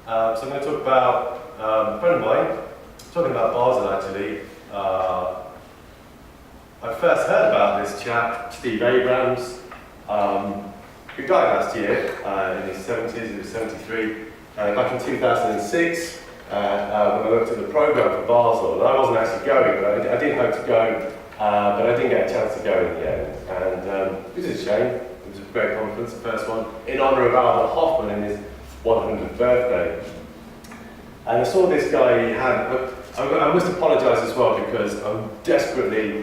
So I'm going to talk about a friend of mine, talking about Basel actually. I first heard about this chap, Steve Abrams, who died last year in his 70s, he was 73, back in 2006, when I looked at the programme for Basel. And I wasn't actually going, but I did hope to go, but I didn't get a chance to go in the end. And it was a shame. It was a great conference, the first one, in honour of Albert Hofmann in his 100th birthday. And I saw this guy, he had, I must apologise as well because I'm desperately,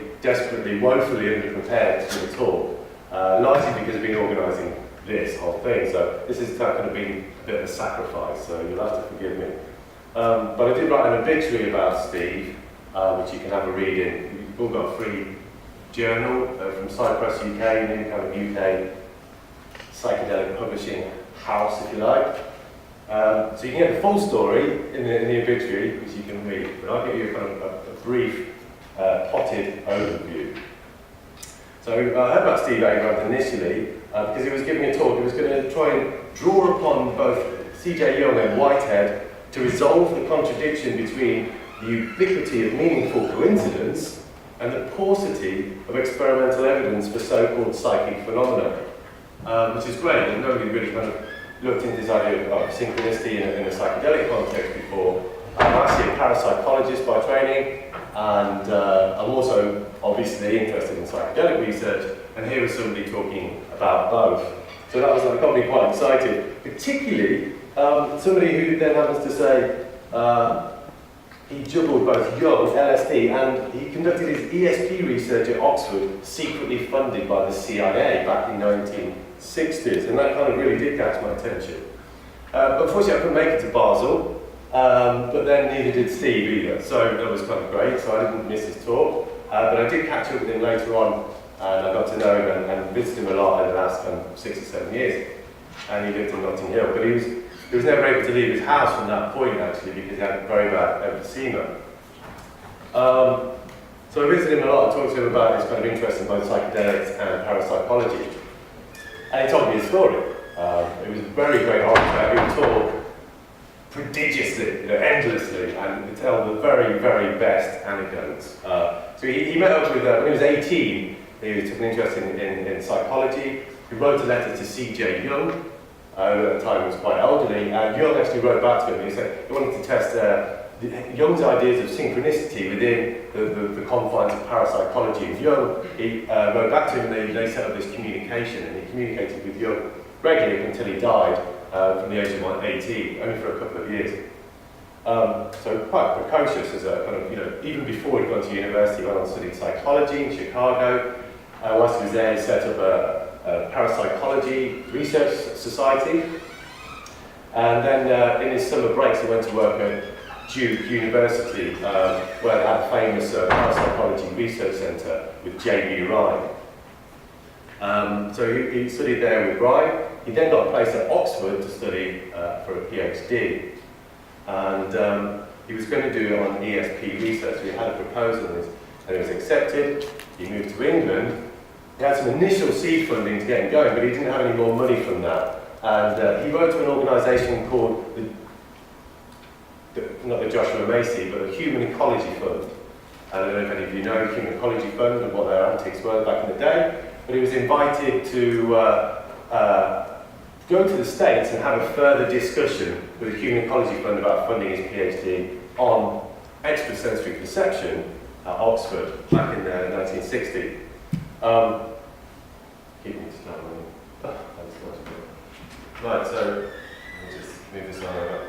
woefully underprepared for the talk, largely because I've been organising this whole thing, so this is kind of been a bit of a sacrifice, so you'll have to forgive me. But I did write an obituary about Steve, which you can have a read in. You've all got a free journal from Cyprus UK, new kind of UK psychedelic publishing house, if you like. So you can get the full story in the obituary, which you can read, but I'll give you kind of a brief, potted overview. So I heard about Steve Abrams initially because he was giving a talk. He was going to try and draw upon both C.J. Jung and Whitehead to resolve the contradiction between the ubiquity of meaningful coincidence and the paucity of experimental evidence for so-called psychic phenomena, which is great. And nobody really kind of looked into this idea of synchronicity in a psychedelic context before. I'm actually a parapsychologist by training, and I'm also obviously interested in psychedelic research, and here was somebody talking about both. So that got me quite excited, particularly somebody who then happens to say he juggled both Jung, LSD, and he conducted his ESP research at Oxford, secretly funded by the CIA back in 1960s, and that kind of really did catch my attention. Unfortunately, I couldn't make it to Basel, but then neither did Steve either, so that was kind of great, so I didn't miss his talk. But I did catch up with him later on, and I got to know him and visited him a lot over the last 6 or 7 years. And he lived in Notting Hill, but he was never able to leave his house from that point actually because he had very bad emphysema. So I visited him a lot and talked to him about his kind of interest in both psychedelics and parapsychology. And he told me his story. It was a very great orator. He would talk prodigiously, endlessly, and would tell the very, very best anecdotes. So he met up with, when he was 18, he took an interest in psychology. He wrote a letter to C.J. Jung, who at the time was quite elderly, and Jung actually wrote back to him. He said he wanted to test Jung's ideas of synchronicity within the confines of parapsychology. And Jung, he wrote back to him, and they set up this communication, and he communicated with Jung regularly until he died from the age of 18, only for a couple of years. So quite precocious as a kind of, even before he'd gone to university, he went on to study psychology in Chicago. Whilst he was there, he set up a parapsychology research society. And then in his summer breaks, he went to work at Duke University, where they had a famous parapsychology research centre with J.B. Ryan. So he studied there with Ryan. He then got a place at Oxford to study for a PhD. And he was going to do it on ESP research. So he had a proposal and it was accepted. He moved to England. He had some initial seed funding to get him going, but he didn't have any more money from that. And he wrote to an organisation called, not the Joshua Macy, but the Human Ecology Fund. I don't know if any of you know the Human Ecology Fund and what their antics were back in the day, but he was invited to go to the States and have a further discussion with the Human Ecology Fund about funding his PhD on extrasensory perception at Oxford back in 1960. Keep me to that. Right, so let me just move this on over.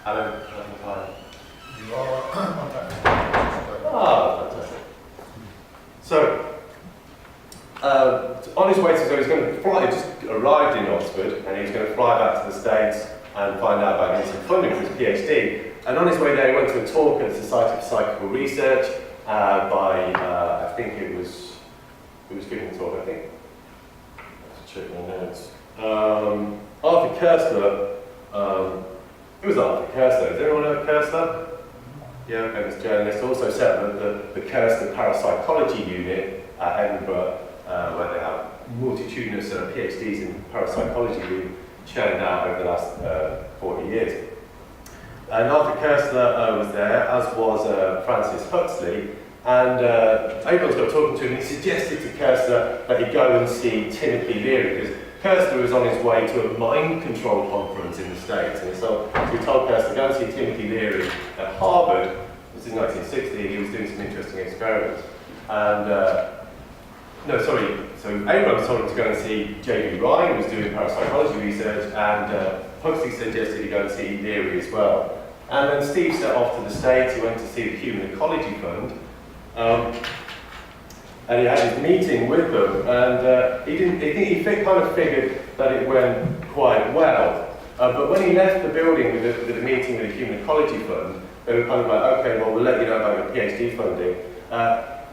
Alan, time. You are on time. Fantastic. So, on his way to, so he was going to fly, he just arrived in Oxford, and he was going to fly back to the States and find out about getting some funding for his PhD. And on his way there, he went to a talk at the Society for Psychical Research by, I think it was, who was giving the talk, I think? Let's check my notes. Arthur Koestler. Who was Arthur Koestler? Does anyone know Koestler? Yeah, famous journalist. Also set up the Koestler Parapsychology Unit at Edinburgh, where they have multitudinous PhDs in parapsychology being churned out over the last 40 years. And Arthur Koestler was there, as was Francis Huxley. And Abrams got talking to him and he suggested to Koestler that he go and see Timothy Leary, because Koestler was on his way to a mind control conference in the States. And so he told Koestler, go and see Timothy Leary at Harvard. This is 1960, he was doing some interesting experiments. And so Abrams told him to go and see J.B. Ryan, who was doing parapsychology research, and Huxley suggested he go and see Leary as well. And then Steve set off to the States. He went to see the Human Ecology Fund, and he had his meeting with them. And he kind of figured that it went quite well. But when he left the building with the meeting with the Human Ecology Fund, they were kind of like, okay, well, we'll let you know about your PhD funding.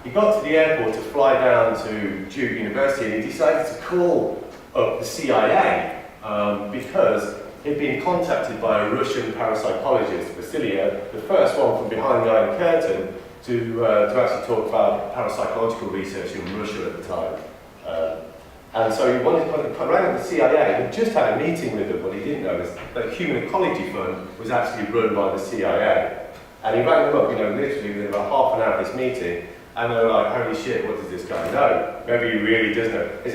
He got to the airport to fly down to Duke University, and he decided to call up the CIA because he'd been contacted by a Russian parapsychologist, Vasiliev, the first one from behind the Iron Curtain, to actually talk about parapsychological research in Russia at the time. And so he wanted to rang up the CIA. He just had a meeting with them. What he didn't know is that the Human Ecology Fund was actually run by the CIA. And he rang them up, literally within about half an hour of this meeting. And they were like, holy shit, what does this guy know? Maybe he really does know. He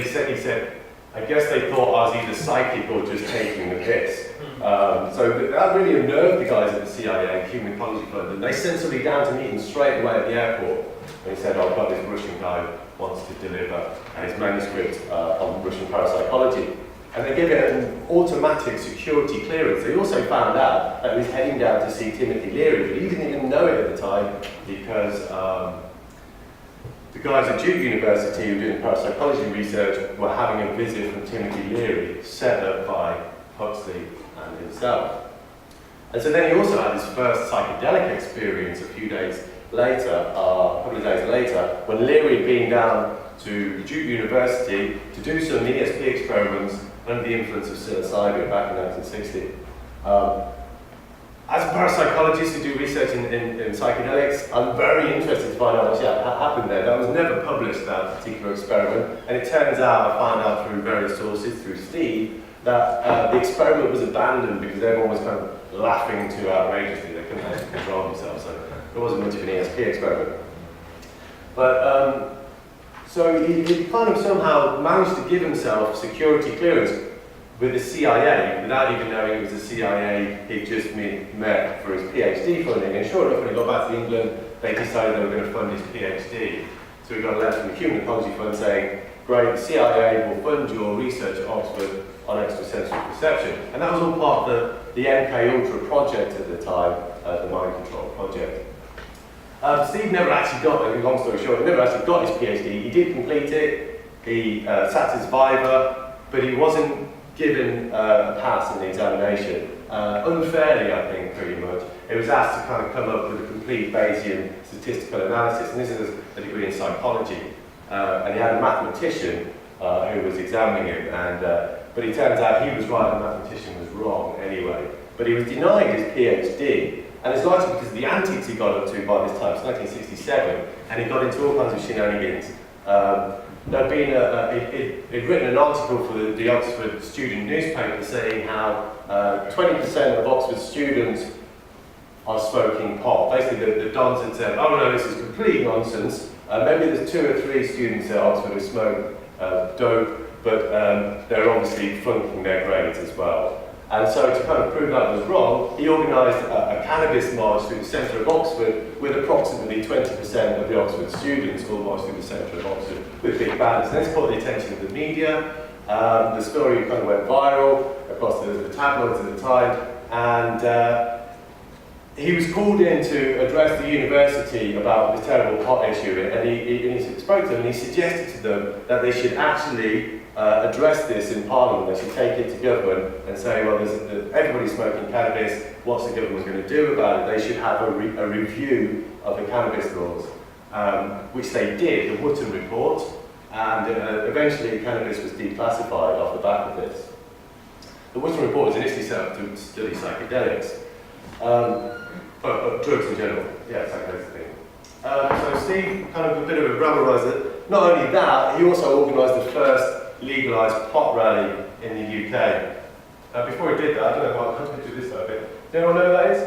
said, I guess they thought I was either psychic or just taking the piss. So that really unnerved the guys at the CIA, Human Ecology Fund, and they sent somebody down to meet him straight away at the airport. And he said, oh, I've got this Russian guy wants to deliver his manuscript on Russian parapsychology. And they gave it an automatic security clearance. They also found out that he was heading down to see Timothy Leary, but he didn't even know it at the time because the guys at Duke University who were doing parapsychology research were having a visit from Timothy Leary set up by Huxley and himself. And so then he also had his first psychedelic experience a few days later, a couple of days later, when Leary had been down to Duke University to do some ESP experiments under the influence of psilocybin back in 1960. As a parapsychologist who do research in psychedelics, I'm very interested to find out what happened there. That was never published, that particular experiment, and it turns out, I found out through various sources, through Steve, that the experiment was abandoned because everyone was kind of laughing too outrageously. They couldn't actually control themselves, so it wasn't much of an ESP experiment. But so he kind of somehow managed to give himself security clearance with the CIA without even knowing it was the CIA he'd just met for his PhD funding. And sure enough, when he got back to England, they decided they were going to fund his PhD. So he got a letter from the Human Ecology Fund saying, great, the CIA will fund your research at Oxford on extrasensory perception. And that was all part of the MK Ultra project at the time, the mind control project. Steve never actually got, long story short, he never actually got his PhD. He did complete it, he sat his viva, but he wasn't given a pass in the examination. Unfairly, I think, pretty much. It was asked to kind of come up with a complete Bayesian statistical analysis, and this is a degree in psychology. And he had a mathematician who was examining him, but it turns out he was right and the mathematician was wrong anyway. But he was denied his PhD. And it's largely because of the antics he got up to by this time. It's 1967, and he got into all kinds of shenanigans. He'd written an article for the Oxford student newspaper saying how 20% of Oxford students are smoking pot. Basically, the dons had said, oh no, this is complete nonsense. Maybe there's 2 or 3 students at Oxford who smoke dope, but they're obviously flunking their grades as well. And so to kind of prove that was wrong, he organised a cannabis march through the centre of Oxford with approximately 20% of the Oxford students all marched through the centre of Oxford with big banners. And this caught the attention of the media. The story kind of went viral across the tabloids at the time. And he was called in to address the university about the terrible pot issue. And he spoke to them and he suggested to them that they should actually address this in Parliament. They should take it to government and say, well, everybody's smoking cannabis, what's the government going to do about it? They should have a review of the cannabis laws, which they did, the Wootton Report, and eventually cannabis was declassified off the back of this. The Wootton Report was initially set up to study psychedelics, drugs in general, yeah, psychedelics thing. So Steve, kind of a bit of a rabble-rouser. Not only that, he also organised the first legalised pot rally in the UK. Before he did that, I don't know if I'll picture this a bit. anyone know who that is?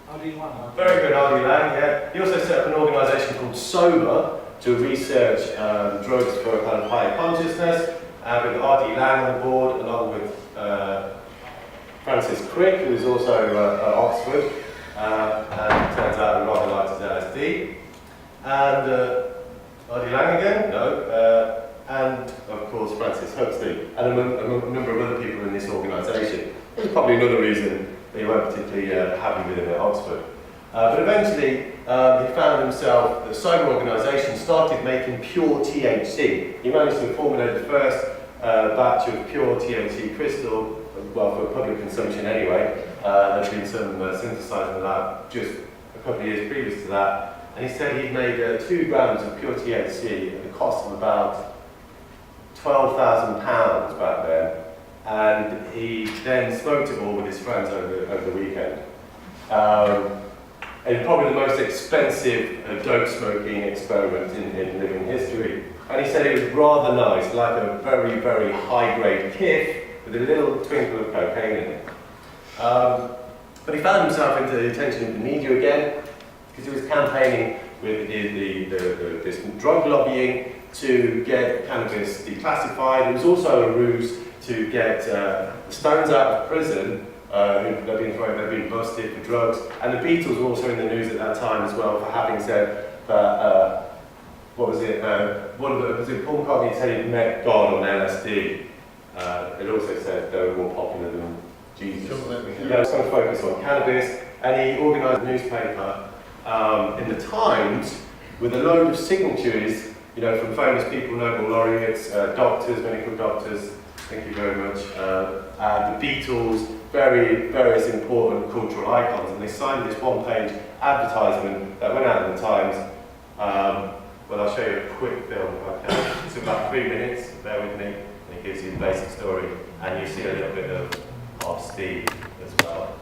RD1. Very good, R.D. Lang, yeah. He also set up an organisation called SOBER to research drugs for a kind of higher consciousness, with R.D. Lang on board, along with Francis Crick, who is also at Oxford, and it turns out he rather liked his LSD. And R.D. Lang again? No. And of course Francis Huxley, and a number of other people in this organisation. There's probably another reason they weren't particularly happy with him at Oxford. But eventually he found himself, the SOBER organisation started making pure THC. He managed to formulate the first batch of pure THC crystal, well, for public consumption anyway. There's been some synthesised in the lab just a couple of years previous to that. And he said he'd made 2 grams of pure THC at the cost of about £12,000 back then, and he then smoked it all with his friends over the weekend. And probably the most expensive dope smoking experiment in living history. And he said it was rather nice, like a very, very high-grade kiff with a little twinkle of cocaine in it. But he found himself into the attention of the media again, because he was campaigning with this drug lobbying to get cannabis declassified. It was also a ruse to get the Stones out of prison, they'd been busted for drugs. And the Beatles were also in the news at that time as well for having said that, what was it, was it Paul McCartney said he'd met God on LSD. It also said they were more popular than Jesus. Yeah, I was going to focus on cannabis, and he organised a newspaper in the Times with a load of signatures, you know, from famous people, Nobel laureates, doctors, medical doctors, thank you very much, the Beatles, various important cultural icons, and they signed this one-page advertisement that went out in the Times. Well, I'll show you a quick film if I can. It's about 3 minutes, bear with me, and it gives you the basic story, and you see a little bit of Steve as well,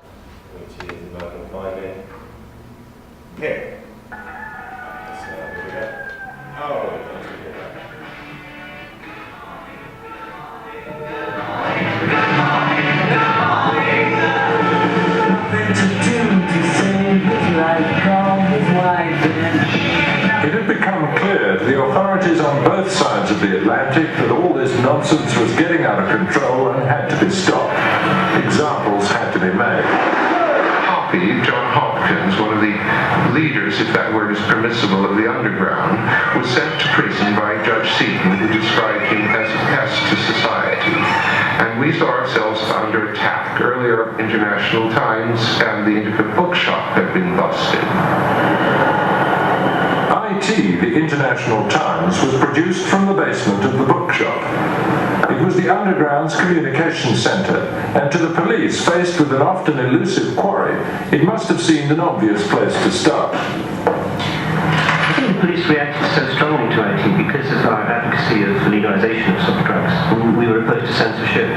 which is, if I can find it, here. So, here we go. Oh, don't you hear that? It had become clear to the authorities on both sides of the Atlantic that all this nonsense was getting out of control and had to be stopped. Examples had to be made. John Hopkins, one of the leaders, if that word is permissible, of the underground, was sent to prison by Judge Seaton, who described him as a pest to society. And we saw ourselves under attack. Earlier, International Times and the Indicate Bookshop had been busted. IT, the International Times, was produced from the basement of the bookshop. It was the underground's communication centre, and to the police, faced with an often elusive quarry, it must have seemed an obvious place to start. I think the police reacted so strongly to IT because of our advocacy of legalisation of soft drugs. We were opposed to censorship.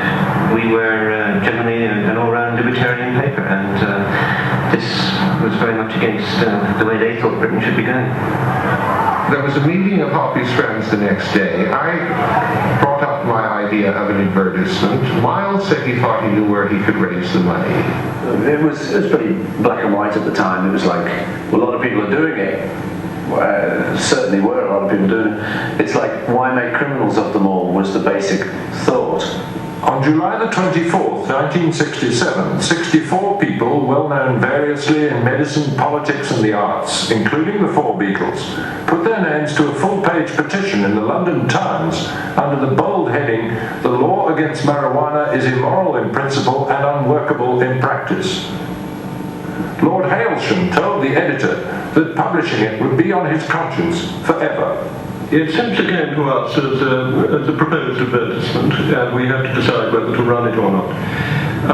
We were generally an all-round libertarian paper, and this was very much against the way they thought Britain should be going. There was a meeting of Hoppy's friends the next day. I brought up my idea of an advertisement. Miles said he thought he knew where he could raise the money. It was pretty black and white at the time. It was like, well, a lot of people are doing it. Certainly were a lot of people doing it. It's like, why make criminals of them all, was the basic thought. On July the 24th, 1967, 64 people, well known variously in medicine, politics and the arts, including the four Beatles, put their names to a full-page petition in the London Times under the bold heading, "The law against marijuana is immoral in principle and unworkable in practice." Lord Hailsham told the editor that publishing it would be on his conscience forever. It simply came to us as a proposed advertisement, and we had to decide whether to run it or not.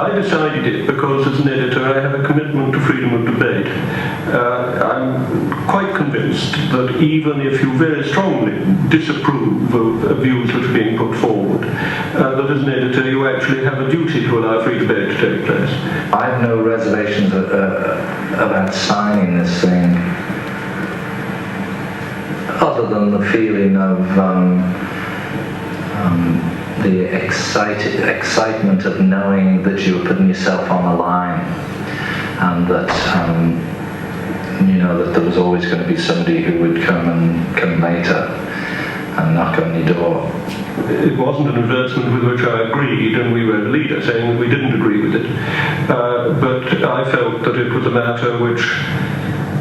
I decided it because, as an editor, I have a commitment to freedom of debate. I'm quite convinced that even if you very strongly disapprove of views that are being put forward, that as an editor you actually have a duty to allow free debate to take place. I have no reservations about signing this thing, other than the feeling of the excitement of knowing that you were putting yourself on the line. and that that there was always going to be somebody who would come later and knock on your door. It wasn't an advertisement with which I agreed, and we were the leader saying that we didn't agree with it. But I felt that it was a matter which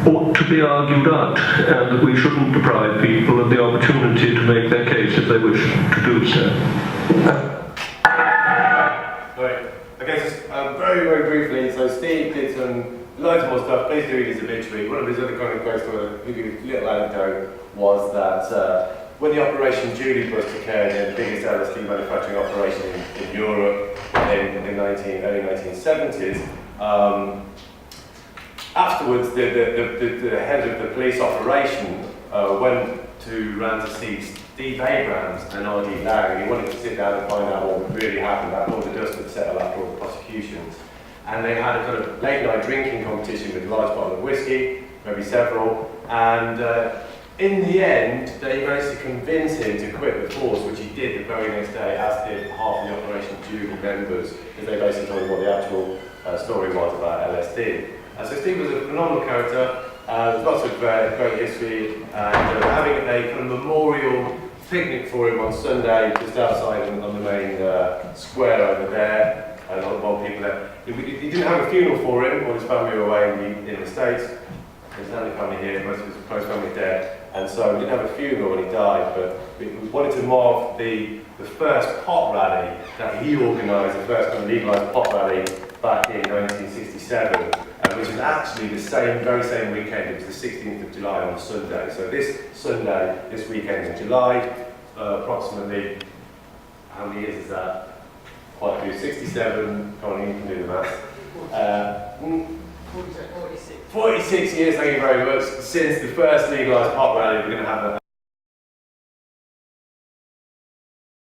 ought to be argued out, and that we shouldn't deprive people of the opportunity to make their case if they wish to do so. Right. Okay, so very, very briefly, so Steve did loads more stuff. Please do read his obituary. One of his other kind of quotes, a little anecdote, was that when the Operation Julie bust occurred, the biggest LSD manufacturing operation in Europe in the early 1970s, afterwards the head of the police operation ran to see Steve Abrams and R.D. Lang. He wanted to sit down and find out what really happened, after all the dust had settled after all the prosecutions. And they had a kind of late night drinking competition with a large bottle of whiskey, maybe several, and in the end, they managed to convince him to quit the force, which he did the very next day, as did half of the Operation Julie members, because they basically told him what the actual story was about LSD. So Steve was a phenomenal character. There's lots of great history, and having a kind of memorial picnic for him on Sunday, just outside on the main square over there. A lot of old people there. He didn't have a funeral for him. All his family were away in the States. His family here, most of his close family dead, and so we didn't have a funeral when he died. But we wanted to mark the first pot rally that he organised, the first kind of legalised pot rally back in 1967, which was actually the very same weekend. It was the 16th of July on Sunday. So this Sunday, this weekend in July, approximately, how many years is that? Quite a few, 67, come on, you can do the math. 46 years, thank you very much, since the first legalised pot rally. We're going to have